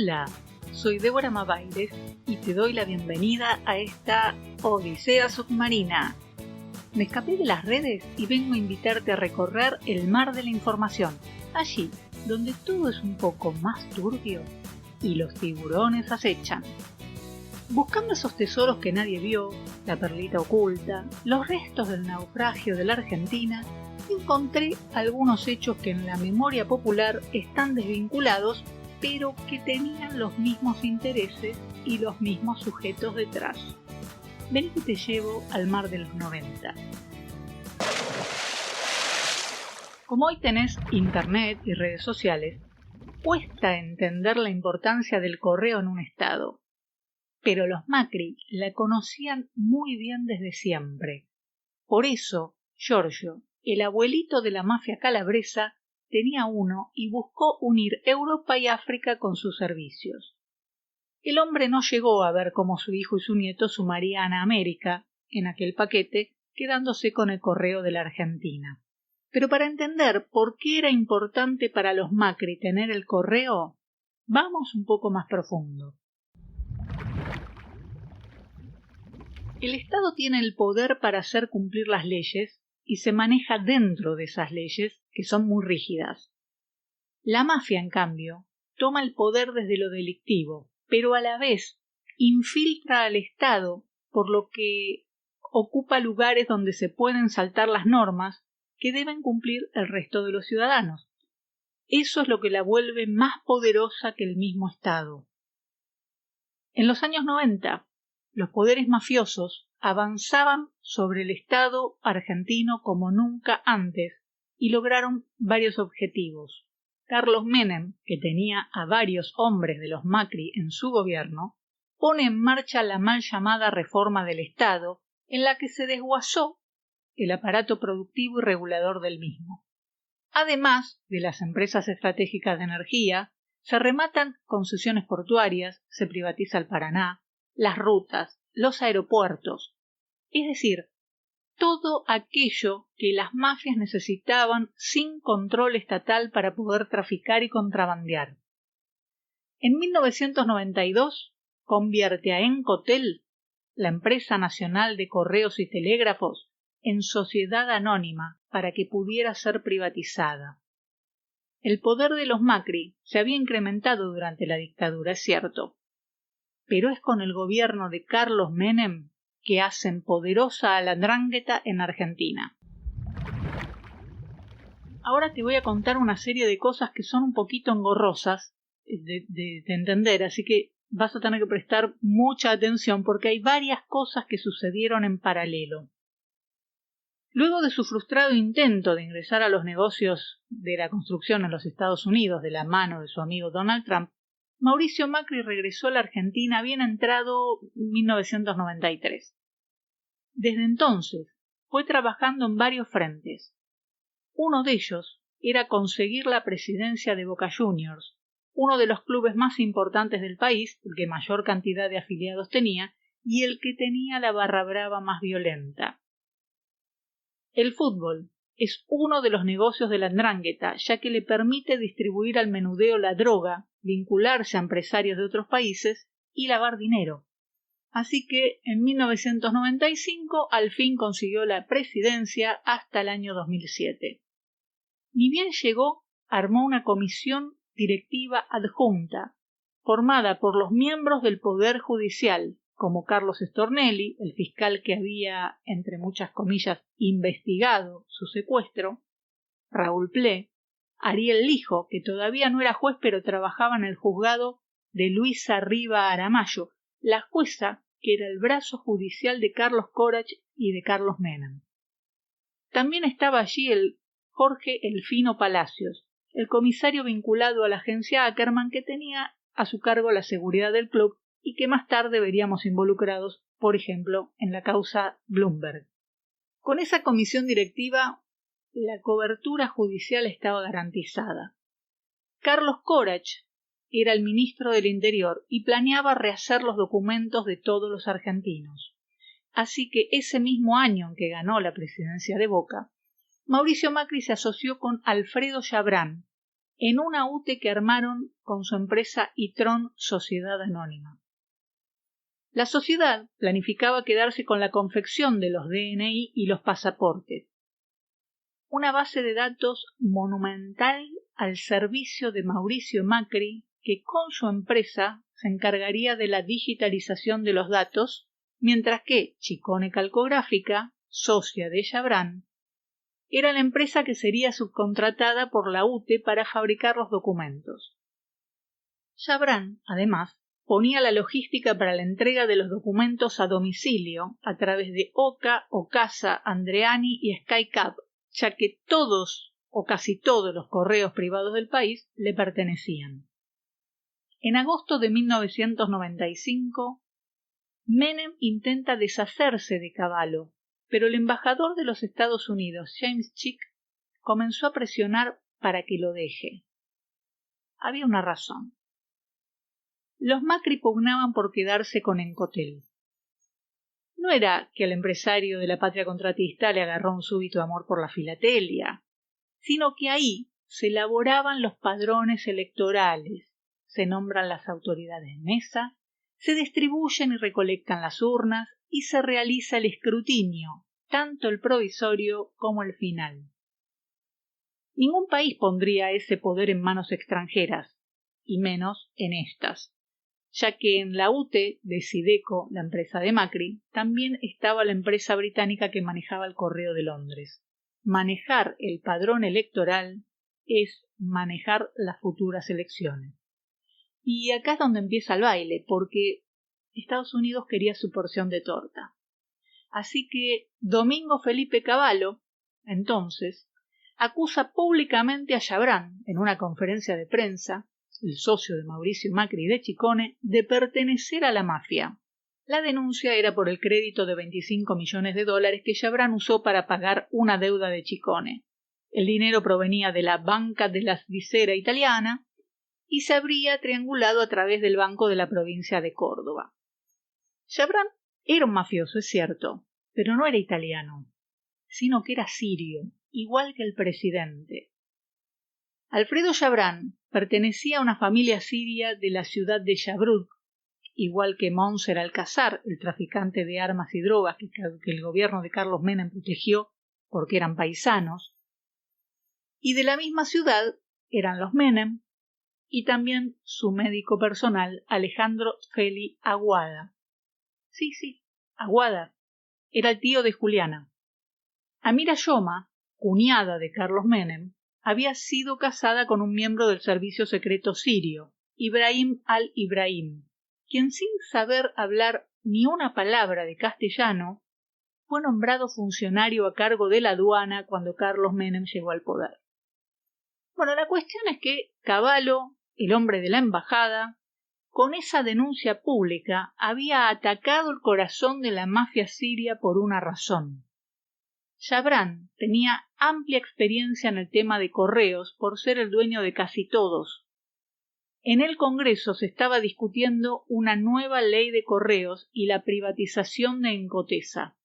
Hola, soy Débora Mabaires y te doy la bienvenida a esta Odisea Submarina. Me escapé de las redes y vengo a invitarte a recorrer el mar de la información, allí donde todo es un poco más turbio y los tiburones acechan. Buscando esos tesoros que nadie vio, la perlita oculta, los restos del naufragio de la Argentina, encontré algunos hechos que en la memoria popular están desvinculados, pero que tenían los mismos intereses y los mismos sujetos detrás. Ven que te llevo al mar de los 90. Como hoy tenés internet y redes sociales, cuesta entender la importancia del correo en un estado. Pero los Macri la conocían muy bien desde siempre. Por eso, Giorgio, el abuelito de la mafia calabresa, tenía uno y buscó unir Europa y África con sus servicios. El hombre no llegó a ver cómo su hijo y su nieto sumarían a América en aquel paquete, quedándose con el correo de la Argentina. Pero para entender por qué era importante para los Macri tener el correo, vamos un poco más profundo. El Estado tiene el poder para hacer cumplir las leyes y se maneja dentro de esas leyes, que son muy rígidas. La mafia, en cambio, toma el poder desde lo delictivo, pero a la vez infiltra al Estado, por lo que ocupa lugares donde se pueden saltar las normas que deben cumplir el resto de los ciudadanos. Eso es lo que la vuelve más poderosa que el mismo Estado. En los años 90, los poderes mafiosos avanzaban sobre el Estado argentino como nunca antes y lograron varios objetivos. Carlos Menem, que tenía a varios hombres de los Macri en su gobierno, pone en marcha la mal llamada reforma del Estado, en la que se desguazó el aparato productivo y regulador del mismo. Además de las empresas estratégicas de energía, se rematan concesiones portuarias, se privatiza el Paraná, las rutas, los aeropuertos, es decir, todo aquello que las mafias necesitaban sin control estatal para poder traficar y contrabandear. En 1992 convierte a Encotel, la empresa nacional de correos y telégrafos, en sociedad anónima para que pudiera ser privatizada. El poder de los Macri se había incrementado durante la dictadura, es cierto, pero es con el gobierno de Carlos Menem que hacen poderosa a la Ndrangheta en Argentina. Ahora te voy a contar una serie de cosas que son un poquito engorrosas de entender, así que vas a tener que prestar mucha atención porque hay varias cosas que sucedieron en paralelo. Luego de su frustrado intento de ingresar a los negocios de la construcción en los Estados Unidos de la mano de su amigo Donald Trump, Mauricio Macri regresó a la Argentina bien entrado 1993. Desde entonces fue trabajando en varios frentes. Uno de ellos era conseguir la presidencia de Boca Juniors, uno de los clubes más importantes del país, el que mayor cantidad de afiliados tenía y el que tenía la barra brava más violenta. El fútbol es uno de los negocios de la Ndrangheta, ya que le permite distribuir al menudeo la droga, vincularse a empresarios de otros países y lavar dinero. Así que en 1995 al fin consiguió la presidencia hasta el año 2007. Ni bien llegó, armó una comisión directiva adjunta, formada por los miembros del Poder Judicial, como Carlos Stornelli, el fiscal que había, entre muchas comillas, investigado su secuestro, Raúl Ple, Ariel Lijo, que todavía no era juez pero trabajaba en el juzgado de Luisa Riva Aramayo, la jueza que era el brazo judicial de Carlos Corach y de Carlos Menem. También estaba allí el Jorge Elfino Palacios, el comisario vinculado a la agencia Ackerman que tenía a su cargo la seguridad del club y que más tarde veríamos involucrados, por ejemplo, en la causa Bloomberg. Con esa comisión directiva, la cobertura judicial estaba garantizada. Carlos Corach era el ministro del Interior y planeaba rehacer los documentos de todos los argentinos. Así que ese mismo año en que ganó la presidencia de Boca, Mauricio Macri se asoció con Alfredo Chabrán, en una UTE que armaron con su empresa Itron Sociedad Anónima. La sociedad planificaba quedarse con la confección de los DNI y los pasaportes. Una base de datos monumental al servicio de Mauricio Macri, que con su empresa se encargaría de la digitalización de los datos, mientras que Ciccone Calcográfica, socia de Chabrán, era la empresa que sería subcontratada por la UTE para fabricar los documentos. Chabrán, además, ponía la logística para la entrega de los documentos a domicilio a través de OCA, Ocasa, Andreani y SkyCab, ya que todos o casi todos los correos privados del país le pertenecían. En agosto de 1995, Menem intenta deshacerse de Cavallo, pero el embajador de los Estados Unidos, James Chick, comenzó a presionar para que lo deje. Había una razón. Los Macri pugnaban por quedarse con Encotel. No era que al empresario de la patria contratista le agarró un súbito amor por la filatelia, sino que ahí se elaboraban los padrones electorales, se nombran las autoridades mesa, se distribuyen y recolectan las urnas y se realiza el escrutinio, tanto el provisorio como el final. Ningún país pondría ese poder en manos extranjeras, y menos en estas, ya que en la UTE de Sideco, la empresa de Macri, también estaba la empresa británica que manejaba el Correo de Londres. Manejar el padrón electoral es manejar las futuras elecciones. Y acá es donde empieza el baile, porque Estados Unidos quería su porción de torta. Así que Domingo Felipe Cavallo, entonces, acusa públicamente a Chabrán en una conferencia de prensa, el socio de Mauricio Macri y de Ciccone, de pertenecer a la mafia. La denuncia era por el crédito de $25 millones que Chabrán usó para pagar una deuda de Ciccone. El dinero provenía de la Banca della Svizzera italiana y se habría triangulado a través del Banco de la provincia de Córdoba. Chabrán era un mafioso, es cierto, pero no era italiano, sino que era sirio, igual que el presidente. Alfredo Chabrán pertenecía a una familia siria de la ciudad de Chabrug, igual que Monser Alcázar, el traficante de armas y drogas que el gobierno de Carlos Menem protegió porque eran paisanos, y de la misma ciudad eran los Menem y también su médico personal Alejandro Feli Aguada. Sí, Aguada era el tío de Juliana. Amira Yoma, cuñada de Carlos Menem, había sido casada con un miembro del servicio secreto sirio, Ibrahim al-Ibrahim, quien sin saber hablar ni una palabra de castellano, fue nombrado funcionario a cargo de la aduana cuando Carlos Menem llegó al poder. Bueno, la cuestión es que Cavallo, el hombre de la embajada, con esa denuncia pública había atacado el corazón de la mafia siria por una razón. Chabrán tenía amplia experiencia en el tema de correos por ser el dueño de casi todos. En el Congreso se estaba discutiendo una nueva ley de correos y la privatización de Encotesa.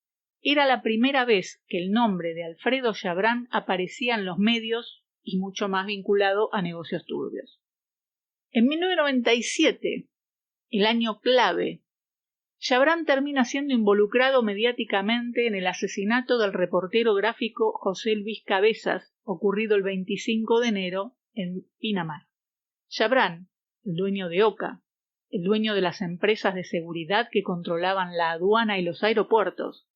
Era la primera vez que el nombre de Alfredo Chabrán aparecía en los medios y mucho más vinculado a negocios turbios. En 1997, el año clave, Chabrán termina siendo involucrado mediáticamente en el asesinato del reportero gráfico José Luis Cabezas, ocurrido el 25 de enero en Pinamar. Chabrán, el dueño de OCA, el dueño de las empresas de seguridad que controlaban la aduana y los aeropuertos,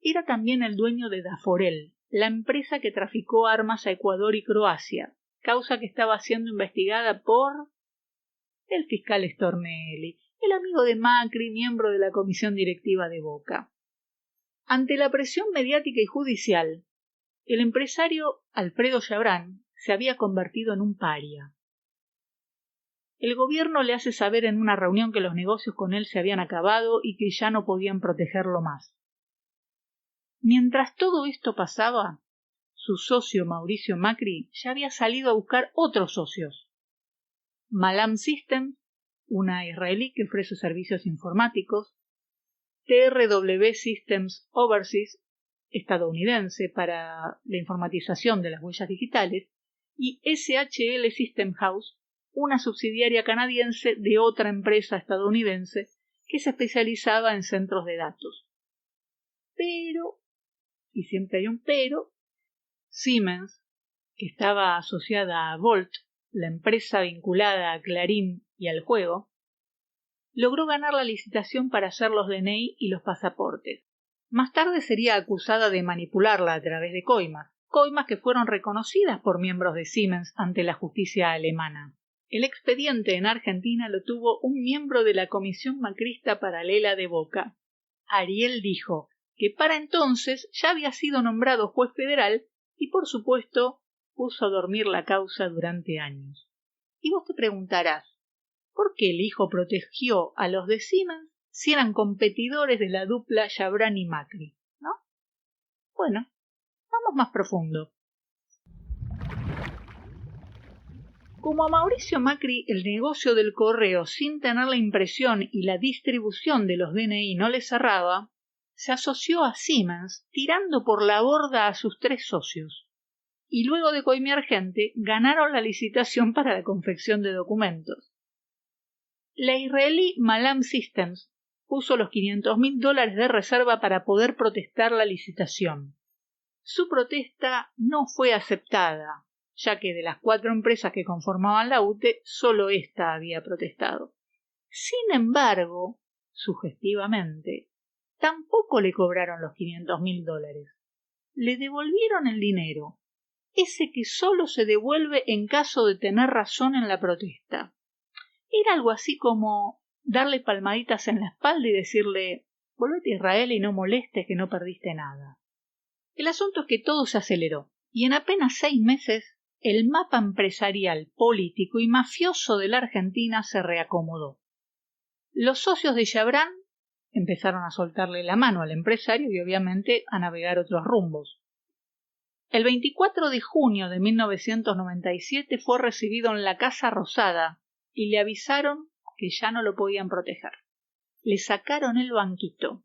era también el dueño de Daforel, la empresa que traficó armas a Ecuador y Croacia, causa que estaba siendo investigada por el fiscal Stornelli, el amigo de Macri, miembro de la comisión directiva de Boca. Ante la presión mediática y judicial, el empresario Alfredo Chabrán se había convertido en un paria. El gobierno le hace saber en una reunión que los negocios con él se habían acabado y que ya no podían protegerlo más. Mientras todo esto pasaba, su socio Mauricio Macri ya había salido a buscar otros socios. Malam Systems, una israelí que ofrece servicios informáticos, TRW Systems Overseas, estadounidense para la informatización de las huellas digitales, y SHL System House, una subsidiaria canadiense de otra empresa estadounidense que se especializaba en centros de datos. Pero, y siempre hay un pero, Siemens, que estaba asociada a Volt, la empresa vinculada a Clarín y al juego, logró ganar la licitación para hacer los DNI y los pasaportes. Más tarde sería acusada de manipularla a través de coimas que fueron reconocidas por miembros de Siemens ante la justicia alemana. El expediente en Argentina lo tuvo un miembro de la Comisión Macrista Paralela de Boca. Ariel dijo que para entonces ya había sido nombrado juez federal y, por supuesto, puso a dormir la causa durante años. Y vos te preguntarás, ¿por qué el hijo protegió a los de Siemens si eran competidores de la dupla Chabran y Macri? ¿No? Bueno, vamos más profundo. Como a Mauricio Macri el negocio del correo sin tener la impresión y la distribución de los DNI no le cerraba, se asoció a Siemens tirando por la borda a sus 3 socios. Y luego de coimear gente, ganaron la licitación para la confección de documentos. La israelí Malam Systems puso los $500.000 de reserva para poder protestar la licitación. Su protesta no fue aceptada, ya que de las 4 empresas que conformaban la UTE, solo ésta había protestado. Sin embargo, sugestivamente, tampoco le cobraron los $500.000. Le devolvieron el dinero, ese que solo se devuelve en caso de tener razón en la protesta. Era algo así como darle palmaditas en la espalda y decirle: volvete a Israel y no molestes que no perdiste nada. El asunto es que todo se aceleró, y en apenas 6 meses el mapa empresarial, político y mafioso de la Argentina se reacomodó. Los socios de Chabran empezaron a soltarle la mano al empresario y obviamente a navegar otros rumbos. El 24 de junio de 1997 fue recibido en la Casa Rosada y le avisaron que ya no lo podían proteger. Le sacaron el banquito.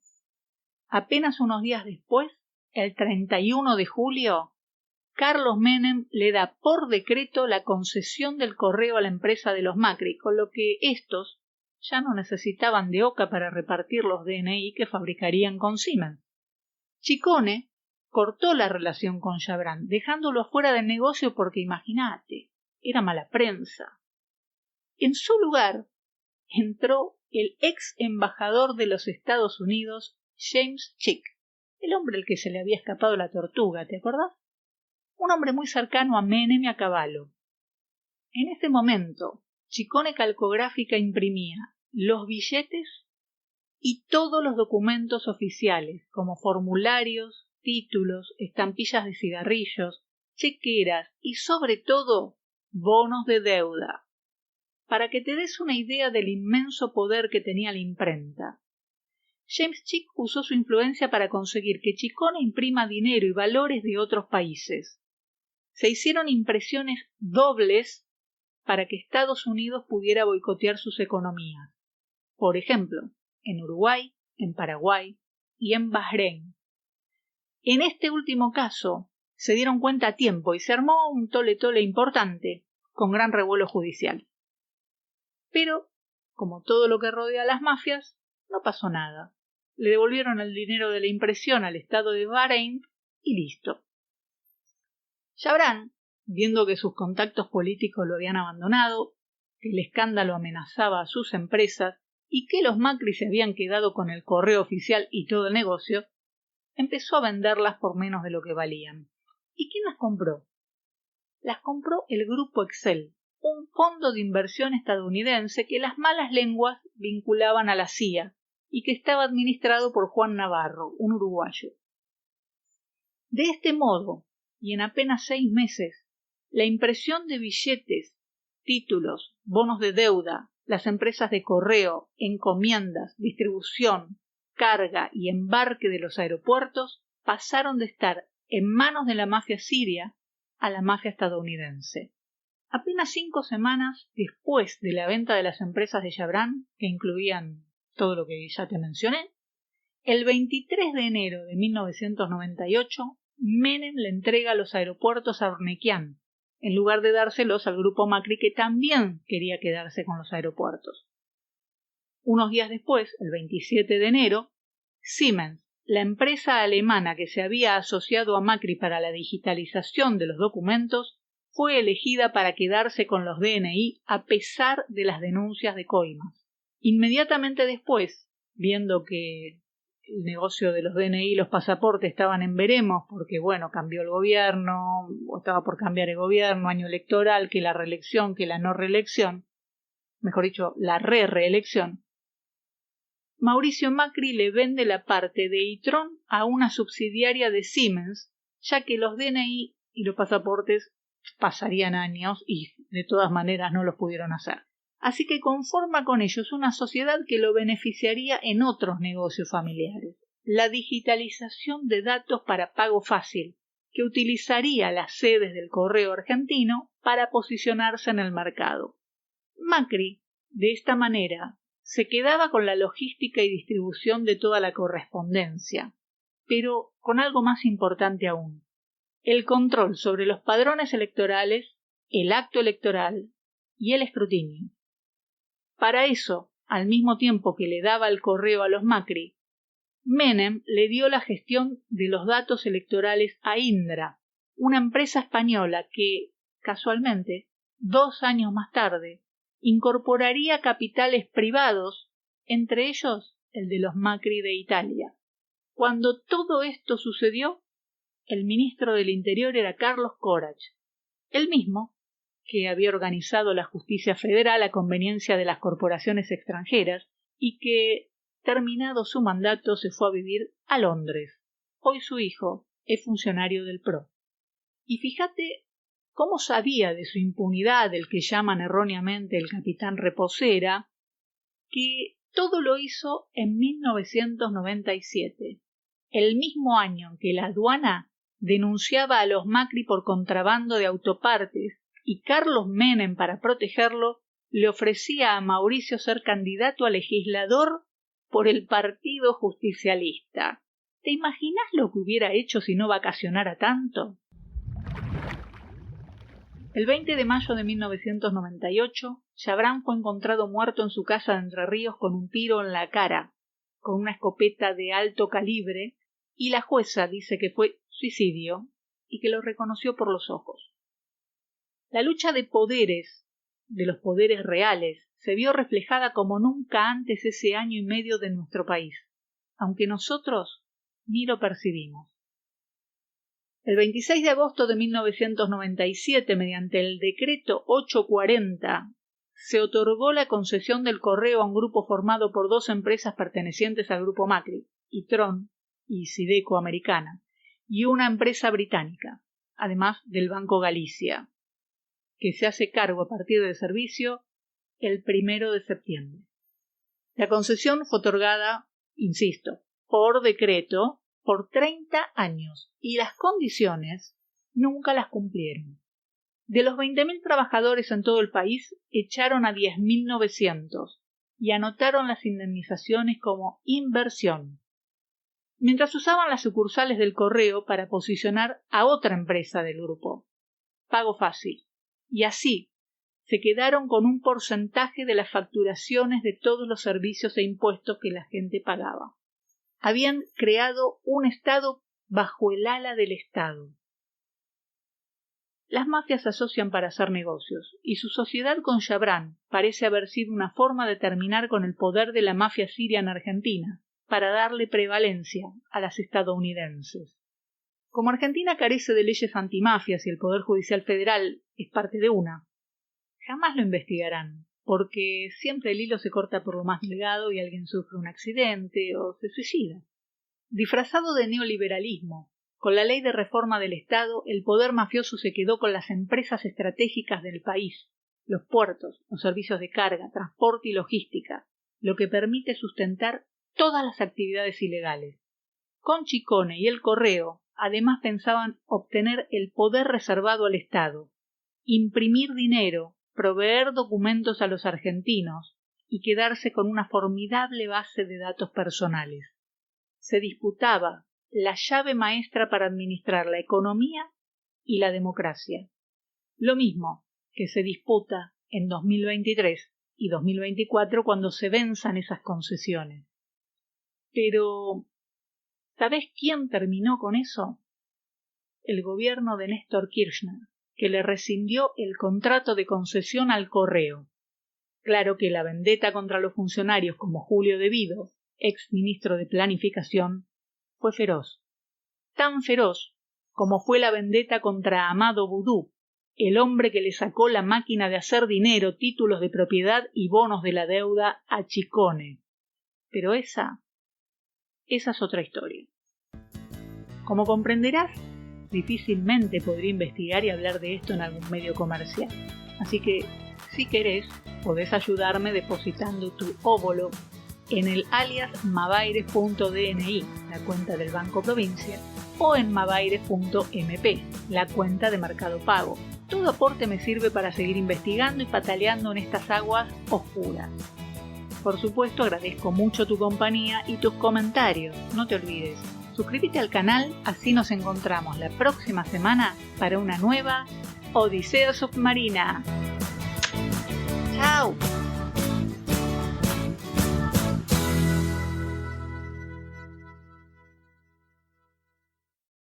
Apenas unos días después, el 31 de julio, Carlos Menem le da por decreto la concesión del correo a la empresa de los Macri, con lo que estos ya no necesitaban de Oca para repartir los DNI que fabricarían con Siemens. Ciccone cortó la relación con Chabran, dejándolo fuera del negocio porque, imagínate, era mala prensa. En su lugar entró el ex embajador de los Estados Unidos, James Chick, el hombre al que se le había escapado la tortuga, ¿te acordás? Un hombre muy cercano a Menem y a Cavallo. En ese momento, Ciccone Calcográfica imprimía los billetes y todos los documentos oficiales, como formularios, títulos, estampillas de cigarrillos, chequeras y, sobre todo, bonos de deuda. Para que te des una idea del inmenso poder que tenía la imprenta. James Chick usó su influencia para conseguir que Ciccone imprima dinero y valores de otros países. Se hicieron impresiones dobles para que Estados Unidos pudiera boicotear sus economías. Por ejemplo, en Uruguay, en Paraguay y en Bahrein. En este último caso, se dieron cuenta a tiempo y se armó un tole-tole importante, con gran revuelo judicial. Pero, como todo lo que rodea a las mafias, no pasó nada. Le devolvieron el dinero de la impresión al Estado de Bahrein y listo. Chabran, viendo que sus contactos políticos lo habían abandonado, que el escándalo amenazaba a sus empresas y que los Macri se habían quedado con el correo oficial y todo el negocio, empezó a venderlas por menos de lo que valían. ¿Y quién las compró? Las compró el Grupo Excel, un fondo de inversión estadounidense que las malas lenguas vinculaban a la CIA y que estaba administrado por Juan Navarro, un uruguayo. De este modo, y en apenas 6 meses, la impresión de billetes, títulos, bonos de deuda, las empresas de correo, encomiendas, distribución, carga y embarque de los aeropuertos pasaron de estar en manos de la mafia siria a la mafia estadounidense. Apenas 5 semanas después de la venta de las empresas de Chabran, que incluían todo lo que ya te mencioné, el 23 de enero de 1998, Menem le entrega los aeropuertos a Ornequian, en lugar de dárselos al grupo Macri, que también quería quedarse con los aeropuertos. Unos días después, el 27 de enero, Siemens, la empresa alemana que se había asociado a Macri para la digitalización de los documentos, fue elegida para quedarse con los DNI a pesar de las denuncias de Coimas. Inmediatamente después, viendo que el negocio de los DNI y los pasaportes estaban en veremos porque, cambió el gobierno, o estaba por cambiar el gobierno, año electoral, que la reelección, que la no reelección, mejor dicho, la reelección, Mauricio Macri le vende la parte de Itron a una subsidiaria de Siemens, ya que los DNI y los pasaportes pasarían años y de todas maneras no los pudieron hacer. Así que conforma con ellos una sociedad que lo beneficiaría en otros negocios familiares. La digitalización de datos para pago fácil, que utilizaría las sedes del correo argentino para posicionarse en el mercado. Macri, de esta manera, se quedaba con la logística y distribución de toda la correspondencia, pero con algo más importante aún: el control sobre los padrones electorales, el acto electoral y el escrutinio. Para eso, al mismo tiempo que le daba el correo a los Macri, Menem le dio la gestión de los datos electorales a Indra, una empresa española que, casualmente, 2 años más tarde, incorporaría capitales privados, entre ellos el de los Macri de Italia. Cuando todo esto sucedió, el ministro del Interior era Carlos Corach, el mismo que había organizado la justicia federal a conveniencia de las corporaciones extranjeras y que, terminado su mandato, se fue a vivir a Londres. Hoy su hijo es funcionario del PRO. Y fíjate cómo sabía de su impunidad el que llaman erróneamente el capitán Reposera, que todo lo hizo en 1997, el mismo año en que la aduana denunciaba a los Macri por contrabando de autopartes y Carlos Menem, para protegerlo, le ofrecía a Mauricio ser candidato a legislador por el Partido Justicialista. ¿Te imaginas lo que hubiera hecho si no vacacionara tanto? El 20 de mayo de 1998, Chabrán fue encontrado muerto en su casa de Entre Ríos con un tiro en la cara, con una escopeta de alto calibre, y la jueza dice que fue suicidio y que lo reconoció por los ojos. La lucha de poderes, de los poderes reales, se vio reflejada como nunca antes ese año y medio de nuestro país, aunque nosotros ni lo percibimos. El 26 de agosto de 1997, mediante el decreto 840, se otorgó la concesión del correo a un grupo formado por 2 empresas pertenecientes al grupo Macri, Itron y Sideco Americana, y una empresa británica, además del Banco Galicia, que se hace cargo a partir del servicio el 1 de septiembre. La concesión fue otorgada, insisto, por decreto, por 30 años, y las condiciones nunca las cumplieron. De los 20.000 trabajadores en todo el país, echaron a 10.900 y anotaron las indemnizaciones como inversión, mientras usaban las sucursales del correo para posicionar a otra empresa del grupo, Pago Fácil, y así se quedaron con un porcentaje de las facturaciones de todos los servicios e impuestos que la gente pagaba. Habían creado un Estado bajo el ala del Estado. Las mafias se asocian para hacer negocios, y su sociedad con Chabrán parece haber sido una forma de terminar con el poder de la mafia siria en Argentina, para darle prevalencia a las estadounidenses. Como Argentina carece de leyes antimafias y el Poder Judicial Federal es parte de una, jamás lo investigarán, porque siempre el hilo se corta por lo más delgado y alguien sufre un accidente o se suicida. Disfrazado de neoliberalismo, con la ley de reforma del Estado, el poder mafioso se quedó con las empresas estratégicas del país, los puertos, los servicios de carga, transporte y logística, lo que permite sustentar todas las actividades ilegales. Con Chicone y el Correo, además pensaban obtener el poder reservado al Estado, imprimir dinero, proveer documentos a los argentinos y quedarse con una formidable base de datos personales. Se disputaba la llave maestra para administrar la economía y la democracia. Lo mismo que se disputa en 2023 y 2024 cuando se venzan esas concesiones. Pero, ¿sabés quién terminó con eso? El gobierno de Néstor Kirchner, que le rescindió el contrato de concesión al correo. Claro que la vendetta contra los funcionarios como Julio De Vido, ex ministro de Planificación, fue feroz. Tan feroz como fue la vendetta contra Amado Boudou, el hombre que le sacó la máquina de hacer dinero, títulos de propiedad y bonos de la deuda a Chicone. Pero esa es otra historia. Como comprenderás, difícilmente podría investigar y hablar de esto en algún medio comercial. Así que, si querés, podés ayudarme depositando tu óvulo en el alias mabaires.dni, la cuenta del Banco Provincia, o en mabaires.mp, la cuenta de Mercado Pago. Todo aporte me sirve para seguir investigando y pataleando en estas aguas oscuras. Por supuesto, agradezco mucho tu compañía y tus comentarios. No te olvides, suscríbete al canal, así nos encontramos la próxima semana para una nueva Odisea Submarina.